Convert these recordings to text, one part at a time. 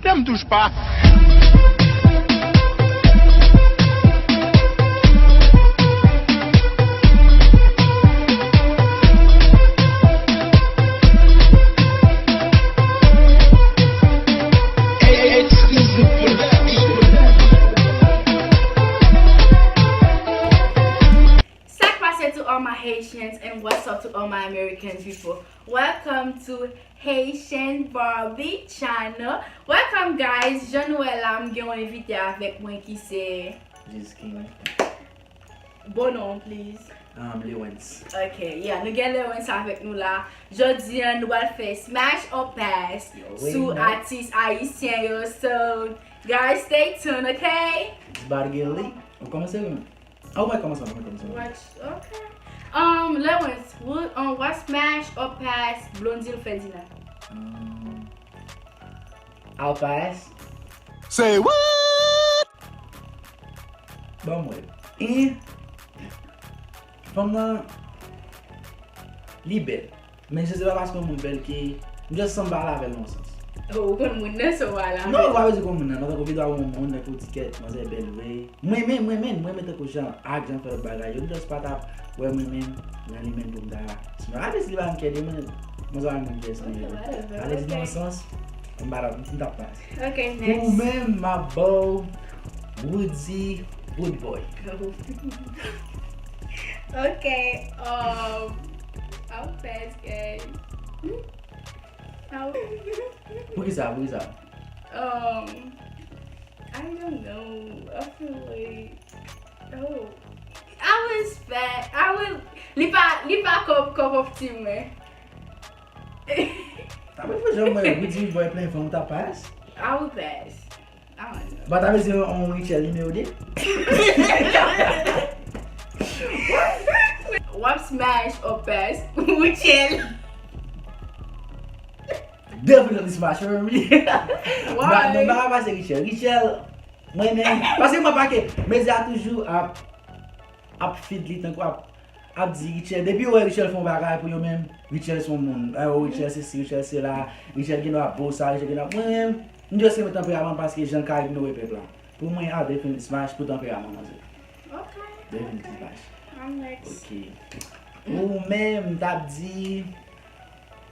Ne me touche pas. To all my Haitians and what's up to all my American people. Welcome to Haitian Barbie channel. Welcome guys. Jean-Noël am gen yon invité avec moi qui c'est bon nom please. Lewins. Okay, yeah, nous gen Lewins avec nous là. Jodi nous va faire smash or pass sous artiste haïtien yo. So guys, stay tuned, okay? It's about to get lit. On commence. Oh, vai começar. Okay. Lewis, what smash or pass Blondie Ferdinand? I'll pass. Say what? Vamos ver. E vamos liber. Mas você vai passar muito bem que já são baladas não são. Oh, quando mulher só bala. Não, vai fazer como não. Não tá convidado a mundo com ticket, mas é belo way. Moi tá com já agent para bagagem. Eu just para o meu alimento da. Mas às vezes vai querer, mas vai muito bem assim. Às vezes não são embaraço, não dá paz. Okay, next. O mesmo Mabo Woodsy Wood Boy. Okay, I'll pass guys. Por que sabe? I don't know. I feel like I was fat. I was lipa cup of tea, man. Talvez fazer uma Woodsy Boy playing from the past. I will pass. I don't know. But talvez eu reach ali meu dia. What smash or pass? Richel. Definitely smash for me. Why? Não vai passar Richel. Moi-même, parce que moi pas que mais a toujours a feed tant quoi a dit Richel depuis ouais Richel font bagarre pour eux même Richel son monde. Richel c'est ci, Richel c'est là, Richel qui n'a pas ça, Richel qui n'a moi-même, je sais mettre tempérament parce que Jean Carré no peuple là. Pour moi a definitely smash pour tempérament. Okay. Definitely smash. I'm next. OK. Ou même t'as dit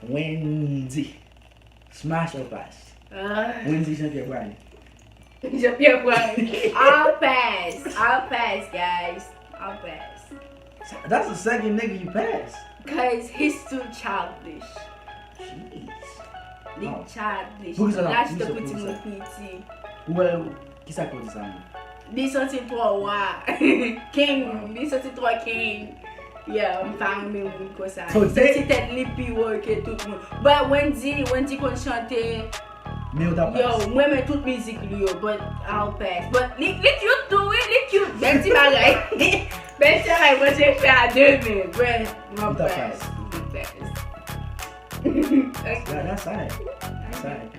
Wendy. Smash or pass? Wendy champion Brian. Jean-Pierre Brown. I'll pass, guys. I'll pass. That's the second nigga you pass. Cause he's too childish. Jeez. Childish. Por que você não- Lâche por de que você petit não- mon petit. Well, qui ça cause ça? Li sorti 3 King. Li sorti 3 King. Yeah, I'm family comme ça. So they- C'est tête li pi work et tout le monde. But Wendy kon chante. Mais on t'a pass. Yo, moi mais toute musique li yo, but I'll pass. But let you do it, let you. Ben ti bagay. Ben ti bagay moi j'ai fait à 2000. But I'll T'as pass. pass. Okay. That's alright. That's alright.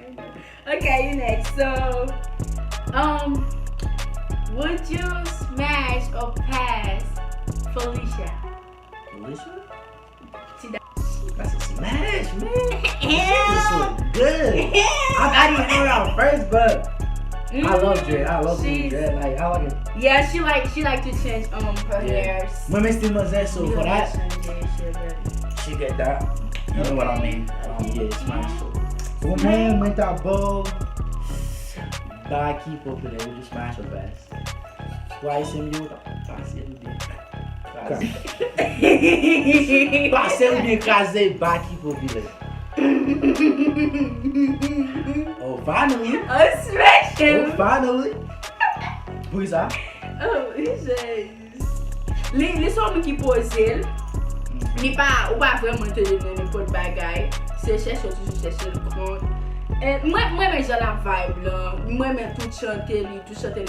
Okay, you next. So, would you smash or pass Felicia? Felicia? See that? That's a smash, man. This look good. I didn't know that first, but I love Dread. I love She's- Dread. Like I like it. Yeah, she like to change her hair. Women still must that, so for that, Yeah, she get that. You know what I mean? Yeah, smash. Women went that ball. Baki popular, we just smash or pass. Why is him you? Pass it bien. Pass it bien, KRAZE, Baki popular. Oh, finally. Oh, smash him. Oh, finally. Who is that? Oh, he says. Les hommes qui posent, li pas ou pas vraiment te donner n'importe bagay. C'est chercher toujours chercher le compte. Et moi mais j'ai la vibe là. Moi mais tout chanter,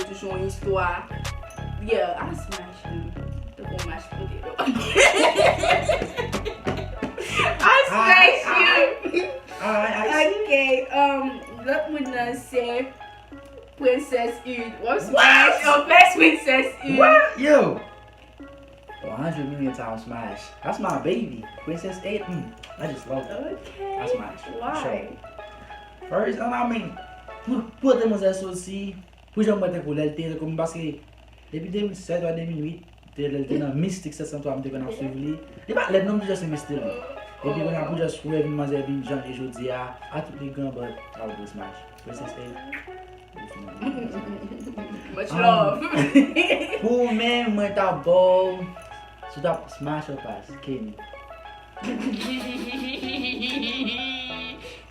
toujours une histoire. Yeah, I smash him. The whole match potato. I smash you. Okay, let me not say Princess Eve. What's smash or best Princess Eve? What? Yo. 100 million times smash. That's my baby. Princess 8. I just love it. Okay. That's smash. Why? Sure. First, I mean, Pour te manger ça aussi, pour j'en mettre pour l'alter comme parce que depuis 2007 ou 2008, t'es dans Mystique 703, m'te qu'on a suivi. Et pas les noms déjà c'est Mystique. Et puis on a pour juste trouver une manger bien Jean et jodi à tous les grands but I will smash. First Much love. Pour même moi ta bon, so ta smash or pass, Kenny.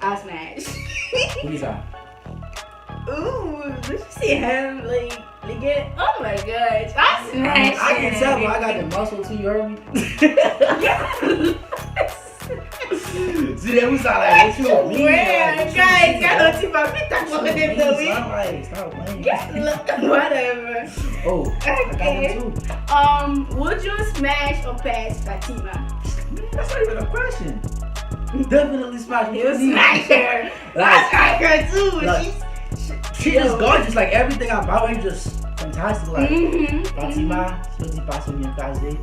I smash. Who is that? Ooh, did you see him like get? Oh my gosh, I smash. I can tell, but I got the muscle too. You heard me? See, that was like, what you mean? Well, guys, got to pas vite à côté de lui. Stop playing. Whatever. Oh, I got Okay. him too. Would you smash or pass Fatima? That's not even a question. Definitely smash. You smash her. I Like, smash her too. like, she just gorgeous. Like everything about her, just fantastic. Like Fatima, she dit pas sur bien KRAZE.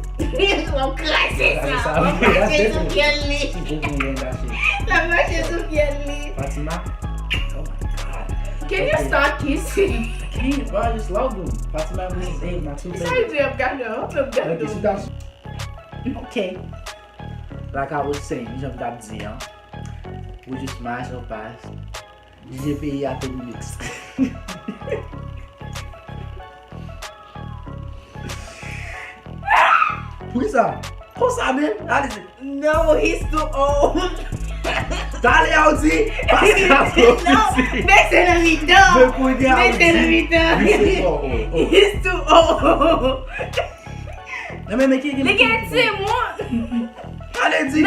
Vamos classer That's ça. how- Vamos that's classer different. tout bien li. She definitely ain't that shit. La marche tout bien li. Fatima, oh my god. Can you start kissing? I can't, bro. I just love them. Fatima and Mrs. A, my two Sorry favorites. to have gotten up. Okay, so that's okay. Like I was saying, you jump that Z, hein? Would you smash or pass? J'ai payé à tes mix. Who is that? Who's that, man? That is it. No, he's too old. Dale Audi! No, that's enemy dog. Me cuide That's enemy Audi! dog. Oh. He's too old. Non mais qui est Regarde, moi. Allez, dis!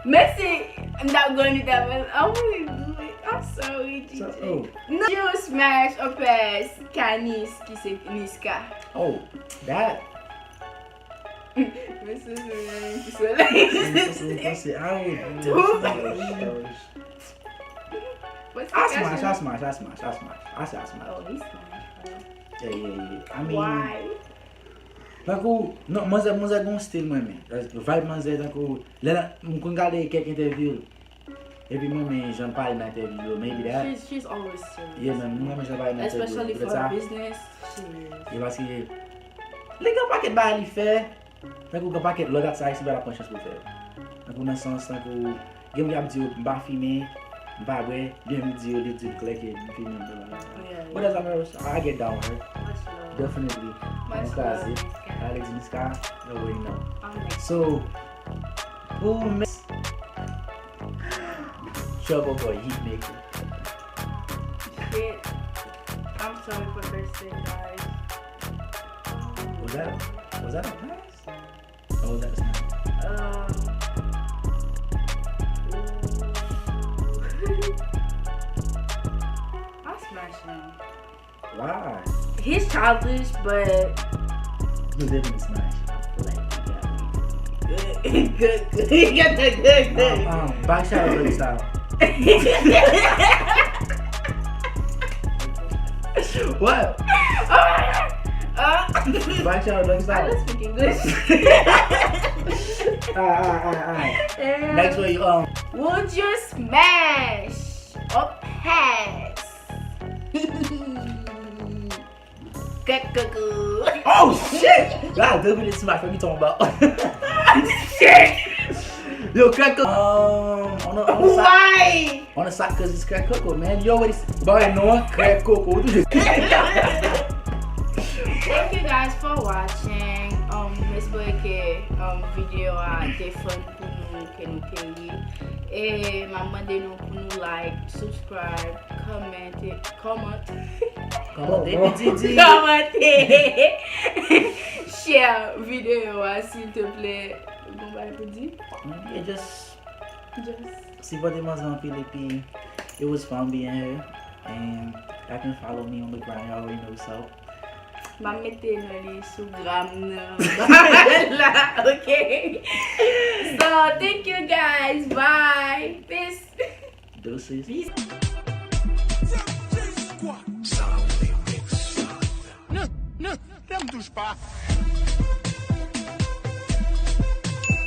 Mais c'est. I'm not going to that one. I wouldn't do it. I'm sorry, Gigi. Oh. No. You smash or pass Canis qui c'est Niska. Oh, that. Mais c'est rien qui se C'est I would. Two. What's the I question? smash. I say I smash. Oh, he smashed. Yeah. I mean, Why? Tako, non, mwen zè gon stil mwen men. Vibe mwen zè, tako, mwen kon gade kek interview. Epi mwen men jan pale nan interview, maybe that. She's always serious. Yeah, mwen men jan pale nan interview. Especially for Peut-être ça. business. She is. E baske, le gen paket ba li fe, tako gen paket logat sa isi ba la pon chans pou fe. Tako nan sens, tako, gen mwen ap diyo mba filme, mba we, gen mwen diyo li diyo kleke, mba filme mba. But as I get down with her. Much love. Definitely. Much KRAZE. love. Alex in the sky, you already know. I'm next. So, who miss Trouble Boy Heat Maker? Shit. I'm sorry for birthday, guys. Was that a pass? Or was that a snap? I'll smash him. Why? He's childish, but You live in the smash. like he got me good. Good. He got the good. Back shot really style. What? Back shot really I style. was speaking English. Alright. Next one, Would you smash or pass? oh shit! That definitely smash. What you talking about? Shit! Yo, crack on the side. Why? On the side, cause it's crack cocoa, man. You already about know crack cocoa. Thank you guys for watching. J'espère que vidéo a été fun pour nous, que nous payer. Et maman de nous pour nous like, subscribe, comment, share vidéo s'il te plaît. Bon bah pour dire. Yeah, just see what they must on Philippines. It was fun being here, and y'all can follow me on the ground. You already know so. Ma mette dans les sous-grammes là, okay? So thank you guys, bye, peace. Deuces. Peace. Ne me touche pas.